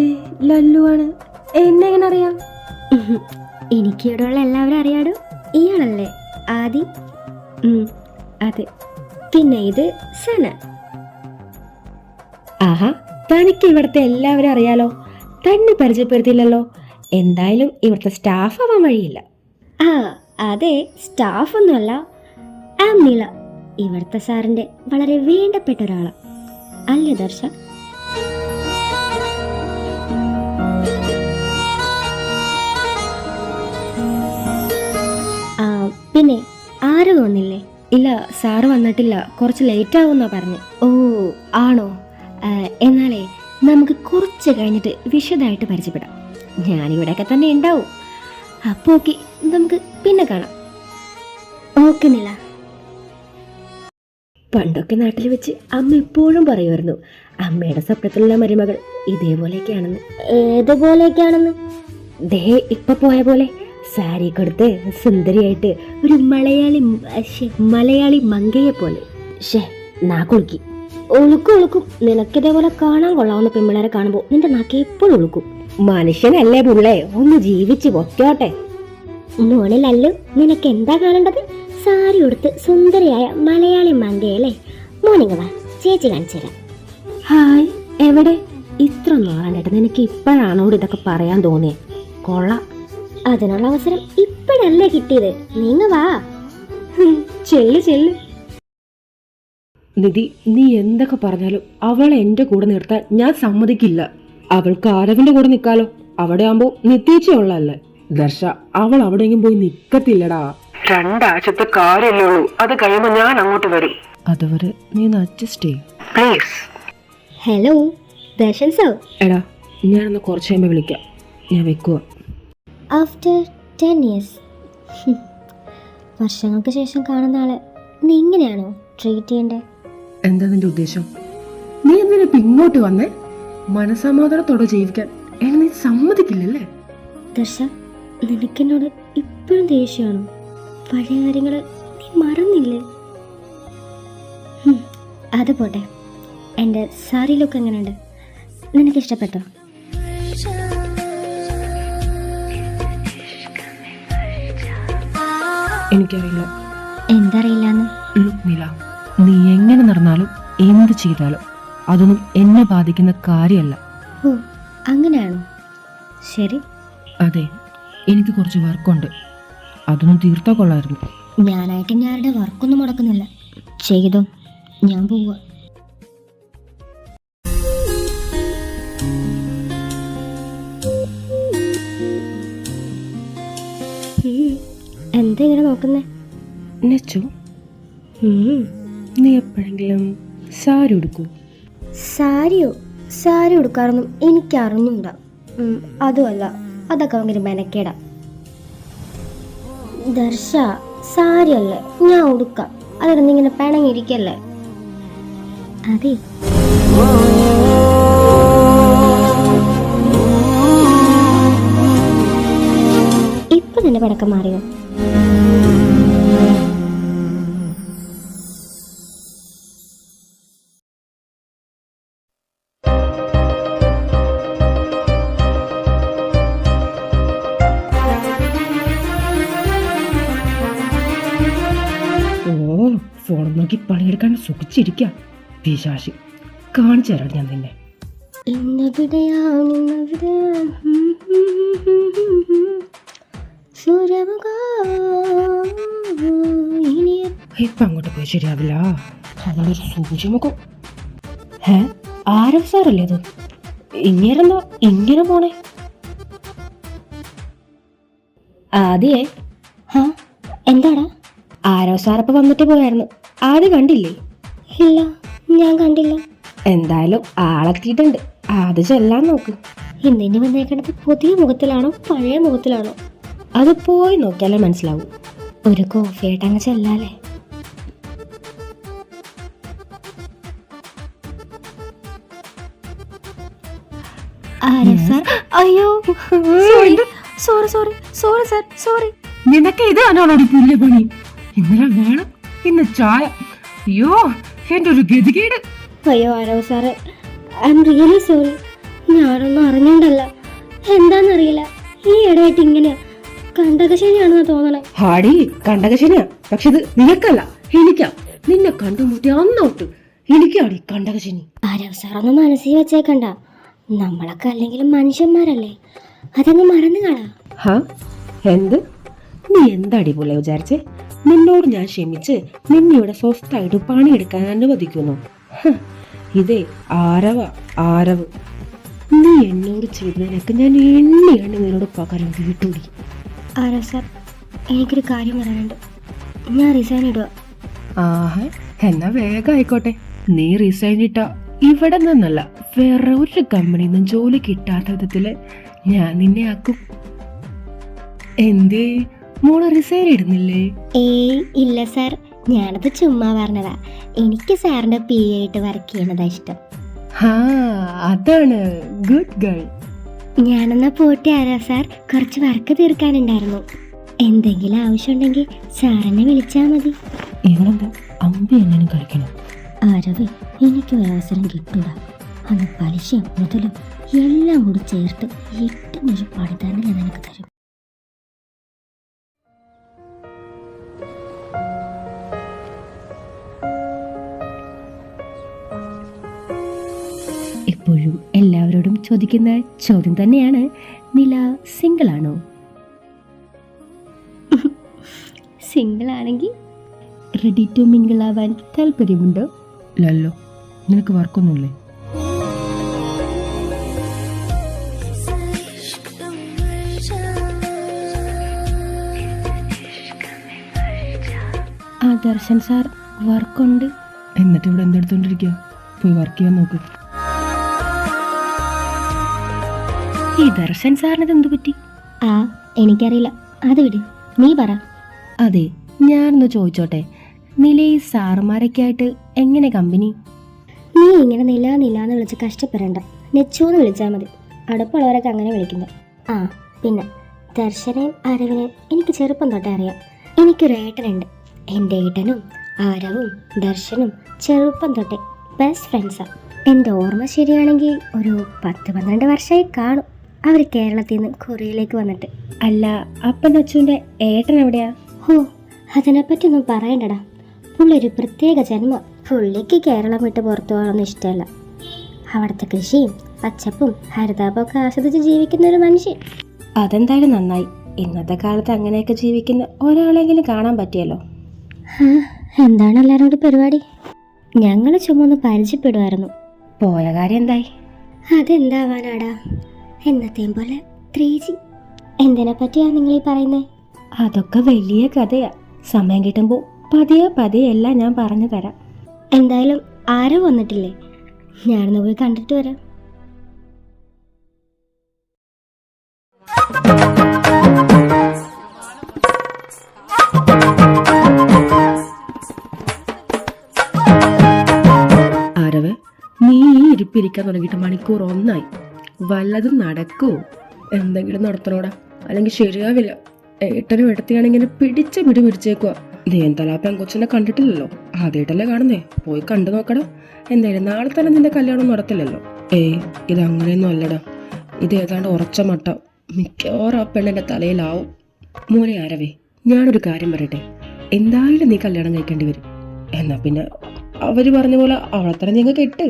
അതെ, ലല്ലുവാണ്. എന്നെ എങ്ങനെ അറിയാം? എനിക്ക് ഇവിടെയുള്ള എല്ലാവരും അറിയാടോ. ഇയാളല്ലേ ആദി? അതെ. പിന്നെ ഇത് സന. ആഹാ, തനിക്ക് ഇവിടുത്തെ എല്ലാവരും അറിയാലോ. തന്നെ പരിചയപ്പെടുത്തിയില്ലല്ലോ. എന്തായാലും ഇവിടുത്തെ സ്റ്റാഫ് ആവാൻ വഴിയില്ല. ആ അതെ, സ്റ്റാഫൊന്നുമല്ല. ആം നീല, ഇവിടുത്തെ സാറിൻ്റെ വളരെ വേണ്ടപ്പെട്ട ഒരാളാണ്. അല്ലേ ദർശ? പിന്നെ ആരും വന്നില്ലേ? ഇല്ല, സാറ് വന്നിട്ടില്ല. കുറച്ച് ലേറ്റ് ആവുമെന്നാ പറഞ്ഞു. ഓ ആണോ? എന്നാലേ നമുക്ക് കുറച്ച് കഴിഞ്ഞിട്ട് വിശദമായിട്ട് പരിചയപ്പെടാം. ഞാനിവിടെയൊക്കെ തന്നെ ഉണ്ടാവും. അപ്പോൾ ഓക്കെ, നമുക്ക് പിന്നെ കാണാം. ഓക്കെ നില. പണ്ടൊക്കെ നാട്ടിൽ വെച്ച് അമ്മ എപ്പോഴും പറയുമായിരുന്നു, അമ്മയുടെ സ്വപ്നത്തിലുള്ള മരുമകൾ ഇതേപോലെയൊക്കെയാണെന്ന്. ഏതുപോലെയൊക്കെയാണെന്ന്? ദേ ഇപ്പൊ പോയ പോലെ സാരി കൊടുത്ത് സുന്ദരിയായിട്ട് ഒരു മലയാളി മങ്കയെ പോലെ. നാ കുളുക്കി. ഒളുക്കും. നിനക്കിതേപോലെ കാണാൻ കൊള്ളാവുന്ന പെമ്പിളരെ കാണുമ്പോൾ നിന്റെ നാക്ക് എപ്പോഴും ഒളുക്കും. മനുഷ്യനല്ലേ പുള്ളേ, ഒന്ന് ജീവിച്ച് പൊക്കോട്ടെ. മോണിലല്ലു, നിനക്ക് എന്താ കാണേണ്ടത്? സാരി ഉടുത്ത് സുന്ദരിയായ മലയാളി മങ്കയല്ലേ? മോർണിംഗ് വാ, ചേച്ചി കാണിച്ചു തരാം. ഹായ്. എവിടെ? ഇത്ര നാളായിട്ട് നിനക്ക് ഇപ്പോഴാണോ ഇതൊക്കെ പറയാൻ തോന്നിയേ? കൊള്ളാം. അതിനുള്ള അവസരം ഇപ്പോഴല്ലേ കിട്ടിയത്. നീങ്ങ വാ. ചെല്ല്. നിധി, നീ എന്തൊക്കെ പറഞ്ഞാലും അവളെ എന്റെ കൂടെ നിർത്താൻ ഞാൻ സമ്മതിക്കില്ല. അവൾക്ക് ആരവിന്റെ കൂടെ നിൽക്കാലോ. അവിടെ ആകുമ്പോ നിത്യേച്ചുള്ളല്ലേ. ദർശ, അവൾ അവിടെയെങ്കിലും പോയി നിക്കത്തില്ലടാ. 2 ആഴ്ചത്തെ കാര്യമല്ലേ ഉള്ളൂ. അത് കഴിയുമ്പോ ഞാൻ അങ്ങോട്ട് വരും. അതുവരെ നീ അഡ്ജസ്റ്റ് ചെയ്യും പ്ലീസ്. Hello Darshan sir. എടാ, ഞാനൊന്ന് കുറച്ച് കഴിയുമ്പോ വിളിക്കാം. ഞാൻ വെക്കുക. After 10 years. വർഷങ്ങൾക്ക് ശേഷം കാണുന്ന ആളെ നീ ഇങ്ങനെയാണോ ട്രീറ്റ് ചെയ്യണ്ടേ? എന്താ നിന്റെ ഉദ്ദേശം? നീ എന്തിനാ ഇങ്ങോട്ട് വന്നേ? മനസമാധാനത്തോടെ ജീവിക്കാൻ എന്നെ നീ സമ്മതിക്കില്ലല്ലേ? ദർശ, നിനക്കെന്നോട് ഇപ്പോഴും ദേഷ്യമാണോ? പഴയ കാര്യങ്ങൾ നീ മറന്നില്ലേ? അത് പോട്ടെ, എൻ്റെ സാരി ലുക്ക് എങ്ങനെയുണ്ട്? നിനക്ക് ഇഷ്ടപ്പെട്ടോ? എനിക്കറിയില്ല. എന്തറിയില്ലാന്ന്? നില, നീ എങ്ങനെ നടന്നാലും എന്ത് ചെയ്താലും അതൊന്നും എന്നെ ബാധിക്കുന്ന കാര്യമല്ല. ഓ അങ്ങനെയാണോ? ശരി. അതെ, എനിക്ക് കുറച്ച് വർക്കുണ്ട്. അതൊന്നും തീർത്താ കൊള്ളായിരുന്നു. ഞാനായിട്ട് ഞാരുടെ വർക്കൊന്നും മുടക്കുന്നില്ല. ചെയ്തോ, ഞാൻ പോവാ. എന്താ ഇങ്ങനെ നോക്കുന്നേ? നെച്ചു, നീ എപ്പോഴെങ്കിലും സാരി ഉടുക്കൂ? സാരിയോ? സാരി ഉടുക്കാറൊന്നും എനിക്ക് അറിഞ്ഞൂടാ. അതുമല്ല, അതൊക്കെ ഭയങ്കര മെനക്കേടാ. ദർശ, സാരിയല്ലേ, ഞാൻ ഉടുക്കാം. അതൊക്കെ ഇങ്ങനെ പിണങ്ങിയിരിക്കല്ലേ. അതെ, ഇപ്പൊ തന്നെ പടക്കം മാറിയോ? ഫോൺ നോക്കി പണിയെടുക്കാൻ സുഖിച്ചിരിക്കാം. പിശാശി, കാണിച്ചു തരാം ഞാൻ നിന്നെ. ഇപ്പൊ അങ്ങോട്ട് പോയി ശരിയാവില്ല. അവളൊരു സൂചിമുഖം. ആരവ് സാറല്ലേ അത്? ഇങ്ങനെന്താ ഇങ്ങനെ പോണേ? ആദ്യേ എന്താടാ? ആരവ് സാറപ്പ വന്നിട്ട് പോയായിരുന്നു. ആദ്യം കണ്ടില്ലേ? ഇല്ല, ഞാൻ കണ്ടില്ല. എന്തായാലും ആളെത്തിയിട്ടുണ്ട്. അത് ചെല്ലാൻ നോക്ക്. ഇന്നിനി വന്നേക്കണത് പുതിയ മുഖത്തിലാണോ പഴയ മുഖത്തിലാണോ? അത് പോയി നോക്കിയാലേ മനസ്സിലാവും. ഒരു കോഫി ആയിട്ട് അങ്ങ് ചെല്ലാലേ. അയ്യോ, സോറി സാർ, സോറി. നിനക്ക് ഇതാണോ പുതിയ പണി? ഇന്നലെ വേണം, ഇന്ന് ചായ. അയ്യോ, എന്റെ ഒരു ഗതികേട്. അയ്യോ Aarav sir, I am really sorry. ഞാനൊന്നും അറിഞ്ഞോണ്ടല്ല, എന്താന്നറിയില്ല, ഈ ഇടയായിട്ട് ഇങ്ങനെയാ. കണ്ടകശനിയാണെന്നാ തോന്നണേ. ഹാടി കണ്ടകശനിയാ, പക്ഷെ ഇത് നിനക്കല്ല, എനിക്കാ. നിന്നെ കണ്ടുമുട്ടി അന്നോട്ട് എനിക്കാടി കണ്ടകശനി. ആരവ് സാറൊന്നും മനസ്സിൽ വെച്ചേക്കണ്ട, നമ്മളൊക്കെ അല്ലെങ്കിലും മനുഷ്യന്മാരല്ലേ, അതങ്ങ് മറന്നു കളാ. ഹാ എന്ത്? നീ എന്താടി പോലെ വിചാരിച്ചേ? നിന്നോട് ഞാൻ ക്ഷമിച്ച് നിന്നെ ഇവിടെ സ്വസ്ഥായിട്ട് പണിയെടുക്കാൻ അനുവദിക്കുന്നു. ഇതേ ആരവ്. നീ എന്നോട് ചെയ്തതിനൊക്കെ ഞാൻ എണ്ണി നിന്നോട് പകരം വീട്ടൂടി. ആരവ് സാർ, എനിക്കൊരു കാര്യം പറയാനുണ്ട്. ഞാൻ റിസൈൻ ഇടുക. ആഹാ, എന്നാ വേഗം ആയിക്കോട്ടെ. നീ റിസൈൻ ഇട്ട ഇവിടെ നിന്നല്ല, വേറെ ഒരു കമ്പനിയിൽ നിന്നും ജോലി കിട്ടാത്ത വിധത്തില് ഞാൻ നിന്നെ ആക്കും. എന്തേ മോള് റിസൈൻ ഇടുന്നില്ലേ? ഏയ് ഇല്ല സാർ, ഞാനത് ചുമ്മാ പറഞ്ഞതാ. എനിക്ക് സാറിന്റെ PA ആയിട്ട് വർക്ക് ചെയ്യണതാ ഇഷ്ടം. ഹാ, അതാണ് ഗുഡ് ഗേൾ. ഞാനെന്നാ പോട്ടെ ആരവ് സാർ, കുറച്ച് വർക്ക് തീർക്കാനുണ്ടായിരുന്നു. എന്തെങ്കിലും ആവശ്യമുണ്ടെങ്കിൽ സാറിനെ വിളിച്ചാൽ മതി. ഇവളെന്താ അമ്പി എങ്ങനെ കളിക്കണം? ആരവ്, എനിക്കൊരു അവസരം കിട്ടൂല. അന്ന് പലിശയും മുതലും എല്ലാം കൂടി ചേർത്ത് 8 പണി തന്നെ ഞാൻ നിനക്ക് തരും. ഇപ്പോഴും എല്ലാവരോടും ചോദിക്കുന്ന ചോദ്യം തന്നെയാണ്, നില സിംഗിൾ ആണോ? സിംഗിൾ ആണെങ്കിൽ റെഡി ടു മിംഗിൾ ആവാൻ താല്പര്യമുണ്ടോ? ലല്ലോ, നിനക്ക് വർക്കൊന്നുമില്ലേ? ആ ദർശൻ സാർ വർക്കുണ്ട്. എന്നിട്ട് ഇവിടെ എന്തെടുത്തോണ്ടിരിക്കുക? പോയി വർക്ക് ചെയ്യാൻ നോക്ക്. ഈ ദർശൻ സാറിനത് എന്തു പറ്റി? ആ എനിക്കറിയില്ല, അത് വിട്, നീ പറ. അതെ, ഞാനൊന്ന് ചോദിച്ചോട്ടെ, നില ഈ സാറുമാരൊക്കെ ആയിട്ട് എങ്ങനെ കമ്പനി? നീ ഇങ്ങനെ നിലാന്ന് വിളിച്ച് കഷ്ടപ്പെടണ്ട, നെച്ചൂന്ന് വിളിച്ചാൽ മതി. അടുപ്പുള്ളവരൊക്കെ അങ്ങനെ വിളിക്കുന്നത്. ആ പിന്നെ ദർശനെയും ആരവിനെയും എനിക്ക് ചെറുപ്പം തൊട്ടേ അറിയാം. എനിക്കൊരു ഏട്ടനുണ്ട്. എൻ്റെ ഏട്ടനും ആരവും ദർശനും ചെറുപ്പം തൊട്ടേ ബെസ്റ്റ് ഫ്രണ്ട്സാണ്. എൻ്റെ ഓർമ്മ ശരിയാണെങ്കിൽ ഒരു 10-12 വർഷമായി കാണും അവർ കേരളത്തിൽ നിന്ന് കൊറിയയിലേക്ക് വന്നിട്ട്. അല്ല, അപ്പൻ അച്ഛൻ്റെ ഏട്ടൻ എവിടെയാ? ഹോ, അതിനെപ്പറ്റി ഒന്നും പറയണ്ടടാ. പുള്ളി ഒരു പ്രത്യേക ജന്മ. പുള്ളിക്ക് കേരളം വിട്ട് പുറത്തു പോകാനൊന്നും ഇഷ്ടമല്ല. അവിടുത്തെ കൃഷിയും പച്ചപ്പും ഹരിതാപമൊക്കെ ആസ്വദിച്ച് ജീവിക്കുന്ന ഒരു മനുഷ്യൻ. അതെന്തായാലും നന്നായി. ഇന്നത്തെ കാലത്ത് അങ്ങനെയൊക്കെ ജീവിക്കുന്ന ഒരാളെങ്കിലും കാണാൻ പറ്റിയല്ലോ. എന്താണ് എല്ലാവരും കൂടി പരിപാടി? ഞങ്ങൾ ചുമ്മാ ഒന്ന് പരിചയപ്പെടുമായിരുന്നു. പോയ കാര്യം എന്തായി? അതെന്താവാനാടാ, എന്നത്തെയും പോലെ 3G. എന്തിനെ പറ്റിയാ നിങ്ങൾ ഈ പറയുന്നത്? അതൊക്കെ വലിയ കഥയാ. സമയം കിട്ടുമ്പോൾ പതിയെ എല്ലാം ഞാൻ പറഞ്ഞു തരാം. എന്തായാലും ആരോ വന്നിട്ടില്ലേ, ഞാനൊന്ന് പോയി കണ്ടിട്ട് വരാം. ആരവ്, നീ ഈ ഇരിപ്പിരിക്കാൻ തുടങ്ങിയിട്ട് മണിക്കൂർ 1 വല്ലതും നടക്കൂ? എന്തെങ്കിലും നടത്തണോടാ, അല്ലെങ്കിൽ ശരിയാവില്ല. ഏട്ടനും എടുത്തിയാണെങ്കിൽ പിടിച്ച പിടിച്ചേക്കുക. നീ എന്തായാലും പെങ്കൊച്ചിനെ കണ്ടിട്ടില്ലല്ലോ, ആദ്യമായിട്ടല്ലേ കാണുന്നേ. പോയി കണ്ടു നോക്കടാ. എന്തായാലും നാളെ തന്നെ നിന്റെ കല്യാണം നടത്തില്ലല്ലോ. ഇതങ്ങനെയൊന്നും അല്ലടാ, ഇത് ഏതാണ്ട് ഉറച്ച മട്ട. മിക്കവാറും ആ പെണ്ണിന്റെ തലയിലാവും. മോനെ ആരവേ, ഞാനൊരു കാര്യം പറയട്ടെ. എന്തായാലും നീ കല്യാണം കഴിക്കേണ്ടി വരും. എന്നാ പിന്നെ അവര് പറഞ്ഞ പോലെ അവളെ തന്നെ നിങ്ങൾ കെട്ട്.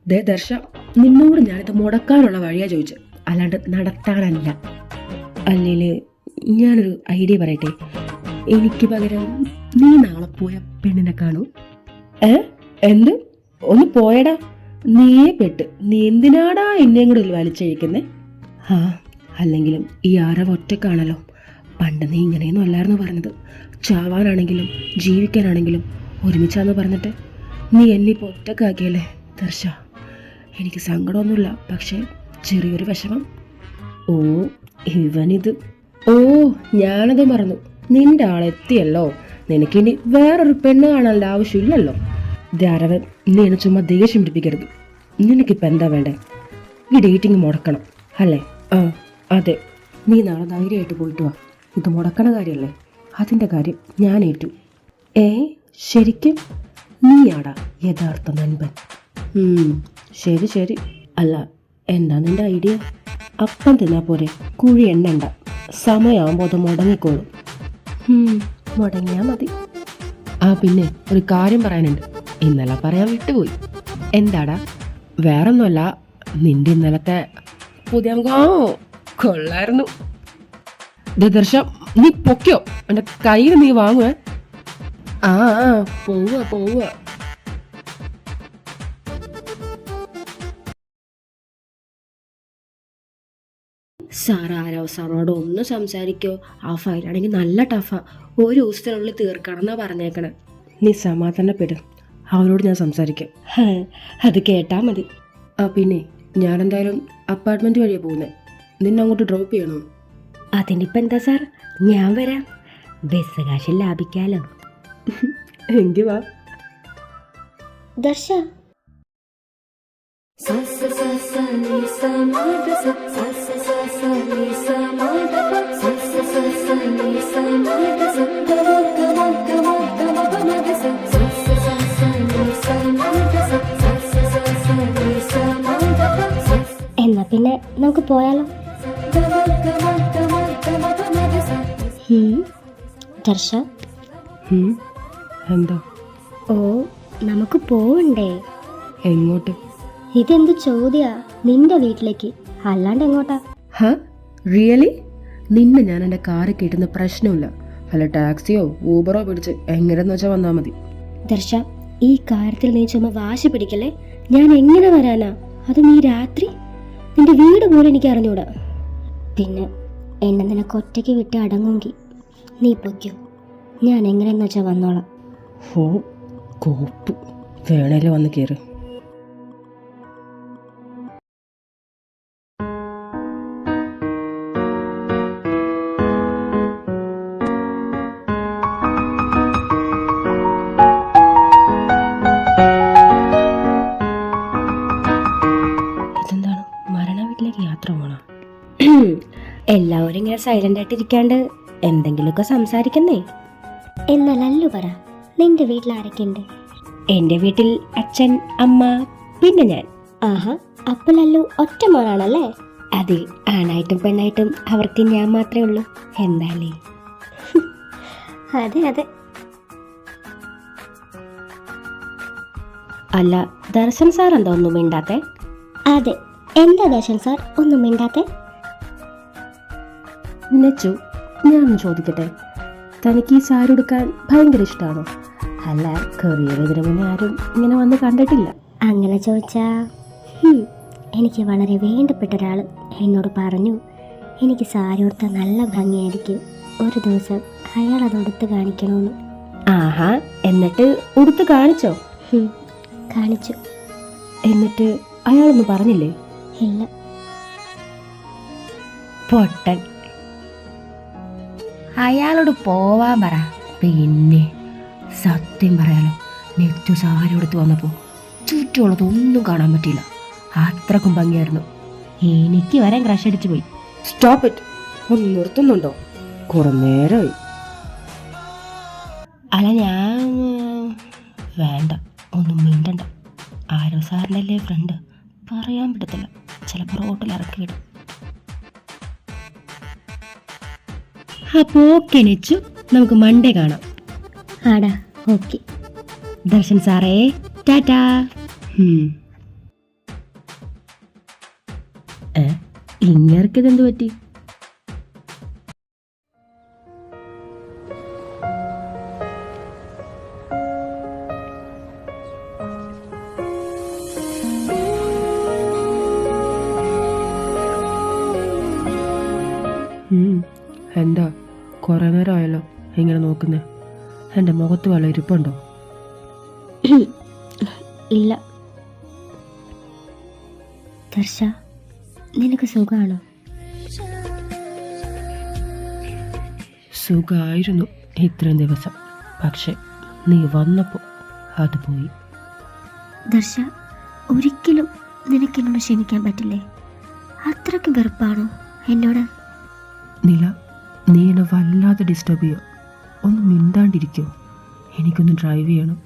ദേ ദർശ, നിന്നോട് ഞാനിത് മുടക്കാനുള്ള വഴിയാ ചോദിച്ചത്, അല്ലാണ്ട് നടത്താനല്ല. അല്ലേല് ഞാനൊരു ഐഡിയ പറയട്ടെ. എനിക്ക് പകരം നീ നാളെ പോയ പെണ്ണിനെ കാണൂ. എന്ത്? ഒന്ന് പോയടാ, നീയെ പെട്ട്. നീ എന്തിനാടാ എന്നെയും കൂടെ വലിച്ചഴിക്കുന്നേ? ആ, അല്ലെങ്കിലും ഈ ആരവ് ഒറ്റക്കാണല്ലോ. പണ്ട് നീ ഇങ്ങനെയൊന്നും അല്ലായിരുന്നു പറഞ്ഞത്. ചാവാനാണെങ്കിലും ജീവിക്കാനാണെങ്കിലും ഒരുമിച്ചാന്ന് പറഞ്ഞിട്ട് നീ എന്നിപ്പോൾ ഒറ്റക്കാക്കിയല്ലേ ദർശ. എനിക്ക് സങ്കടമൊന്നുമില്ല, പക്ഷെ ചെറിയൊരു വിഷമം. ഓ ഇവനിത്. ഓ ഞാനത് മറന്നു, നിന്റെ ആളെത്തിയല്ലോ. നിനക്കിനി വേറൊരു പെണ്ണ് കാണാനുള്ള ആവശ്യമില്ലല്ലോ. ധാരവൻ, നീ എന്നെ ചുമ്മാ ദേഷ്യം പിടിപ്പിക്കരുത്. നിനക്കിപ്പോൾ എന്താ വേണ്ടേ? ഈ ഡേറ്റിംഗ് മുടക്കണം അല്ലേ? ആ അതെ, നീ നാളെ ധൈര്യമായിട്ട് പോയിട്ട് വാ. ഇത് മുടക്കണ കാര്യമല്ലേ, അതിൻ്റെ കാര്യം ഞാൻ ഏറ്റു. ശരിക്കും നീയാടാ യഥാർത്ഥ നൻപൻ. ശരി. അല്ല, എന്താ നിന്റെ ഐഡിയ? അപ്പം തിന്നാ പോരെ, കുഴി എണ്ണണ്ട. സമയമാകുമ്പോൾ അത് മുടങ്ങിക്കോളും. മുടങ്ങിയാ മതി. ആ പിന്നെ ഒരു കാര്യം പറയാനുണ്ട്, ഇന്നലെ പറയാൻ വിട്ടുപോയി. എന്താടാ? വേറൊന്നുമല്ല, നിന്റെ ഇന്നലത്തെ പുതിയ കൊള്ളായിരുന്നു. ദർശ, നീ പൊക്കോ, എൻ്റെ കയ്യിൽ നീ വാങ്ങുവേ. ആ പോവുക. സാർ ആരോ സാറിനോട് ഒന്ന് സംസാരിക്കോ? ആ ഫയലാണെങ്കിൽ നല്ല ടഫാ, ഒരു ദിവസത്തിനുള്ളിൽ തീർക്കണമെന്നാ പറഞ്ഞേക്കണേ. നീ സമാധാനപ്പെടും, അവനോട് ഞാൻ സംസാരിക്കാം. അത് കേട്ടാ മതി. ആ പിന്നെ ഞാനെന്തായാലും അപ്പാർട്ട്മെന്റ് വഴിയാണ് പോകുന്നത്. നിന്നെ അങ്ങോട്ട് ഡ്രോപ്പ് ചെയ്യണോ? അതിനിപ്പോൾ എന്താ സാർ, ഞാൻ വരാം. ബസ് കാശ് ലാഭിക്കാലോ. എങ്കിൽ വാ. ദർശ, എന്നാ പിന്നെ നമുക്ക് പോയാലോ? ദർശ, എന്താ? ഓ നമുക്ക് പോവണ്ടേ? എങ്ങോട്ട്? ഇതെന്ത് ചോദ്യാ? നിന്റെ വീട്ടിലേക്ക്, അല്ലാണ്ട് എങ്ങോട്ടാ? റിയലി? നിന്നെ ഞാൻ എൻ്റെ കാറിൽ കിട്ടുന്ന പ്രശ്നമില്ല. അല്ല ടാക്സിയോ ഊബറോ പിടിച്ച് എങ്ങനെയെന്ന് വെച്ചാൽ വന്നാൽ മതി. ദർശ, ഈ കാര്യത്തിൽ നീ ചുമ വാശി പിടിക്കല്ലേ. ഞാൻ എങ്ങനെ വരാനാ? അത് നീ രാത്രി, നിന്റെ വീട് പോലും എനിക്ക് അറിഞ്ഞൂടാ. പിന്നെ എന്നെ നിനക്ക് ഒറ്റയ്ക്ക് വിട്ട് അടങ്ങുമെങ്കിൽ നീ പൊയ്ക്കോ, ഞാൻ എങ്ങനെയെന്ന് വെച്ചാൽ വന്നോളാം. ഓ കോപ്പ്, വേണേലും വന്ന് കയറി. ഇതെന്താണ്, മരണ വീട്ടിലേക്ക് യാത്ര പോണോ? എല്ലാവരും ഇങ്ങനെ സൈലന്റ് ആയിട്ട് ഇരിക്കാണ്ട് എന്തെങ്കിലുമൊക്കെ സംസാരിക്കുന്നേ. എന്നാൽ അല്ലു പറ, നിന്റെ വീട്ടിൽ ആരൊക്കെയുണ്ട്? എൻ്റെ വീട്ടിൽ അച്ഛൻ, അമ്മ, പിന്നെ ഞാൻ. ആഹാ, അപ്പോൾ അല്ലു ഒറ്റ മോളാണല്ലേ? അതിൽ ആണായിട്ടും പെണ്ണായിട്ടും അവർക്ക് ഞാൻ മാത്രമേ ഉള്ളൂ. എന്താലേ? അതെ അതെ. അല്ല, ദർശൻ സാർ എന്താ ഒന്നും മിണ്ടാത്തെ? അതെ, എന്താ ദർശൻ സാർ ഒന്നും മിണ്ടാത്തെ? നെച്ചു, ഞാനൊന്ന് ചോദിക്കട്ടെ, തനിക്ക് ഈ സാരി ഉടുക്കാൻ ഭയങ്കര ഇഷ്ടമാണോ? അല്ല, കറിയർ ഇതിനു മുന്നേ ആരും ഇങ്ങനെ വന്ന് കണ്ടിട്ടില്ല. അങ്ങനെ ചോദിച്ചാ എനിക്ക് വളരെ വേണ്ടപ്പെട്ട ഒരാൾ എന്നോട് പറഞ്ഞു, എനിക്ക് സാരി ഉടുത്താൽ നല്ല ഭംഗിയായിരിക്കും, ഒരു ദിവസം അയാൾ അത് ഉടുത്ത് കാണിക്കണമെന്ന്. ആഹാ, എന്നിട്ട് ഉടുത്ത് കാണിച്ചോ? കാണിച്ചു. എന്നിട്ട് അയാളൊന്നും പറഞ്ഞില്ലേ? ഇല്ല. പൊട്ടൻ. അയാളോട് പോവാൻ പറ. പിന്നെ സത്യം പറയാലോ, നെച്ചു സാരി എടുത്ത് വന്നപ്പോൾ ചുറ്റുമുള്ളതൊന്നും കാണാൻ പറ്റിയില്ല. അത്രക്കും ഭംഗിയായിരുന്നു. എനിക്ക് വരാൻ ക്രഷ് അടിച്ചു പോയി. സ്റ്റോപ്പ് ഇറ്റ്, ഒന്ന് നിർത്തുന്നുണ്ടോ? കുറെ നേരമായി. അല്ല, ഞാൻ വേണ്ട, ഒന്നും മിണ്ടണ്ട. ആരോ സാറിനല്ലേ ഫ്രണ്ട്, പറയാൻ പറ്റത്തില്ല, ചിലപ്പോൾ റോട്ടിൽ ഇറക്കി വിടും. അപ്പോൾ ഓക്കെ നെച്ചു, നമുക്ക് മൺഡേ കാണാം. ആടാ, ഓക്കെ. ദർശൻ സാറേ, ടാറ്റാ. ഇങ്ങർക്കിതെന്ത് പറ്റി? എന്താ കുറെ നേരമായല്ലോ ഇങ്ങനെ നോക്കുന്നേ? എൻ്റെ മുഖത്ത് വല്ല ഇരിപ്പുണ്ടോ? ഇല്ല. ദർശ, നിനക്ക് സുഖമാണോ? സുഖമായിരുന്നു ഇത്രയും ദിവസം, പക്ഷെ നീ വന്നപ്പോൾ അത് പോയി. ദർശ, ഒരിക്കലും നിനക്കെന്നോട് ക്ഷമിക്കാൻ പറ്റില്ലേ? അത്രയ്ക്ക് വെറുപ്പാണോ എന്നോട്? നില, നീ എന്നെ വല്ലാതെ ഡിസ്റ്റർബ് ചെയ്യോ? ഒന്ന് മിണ്ടാണ്ടിരിക്കോ? എനിക്കൊന്ന് ഡ്രൈവ് ചെയ്യണം.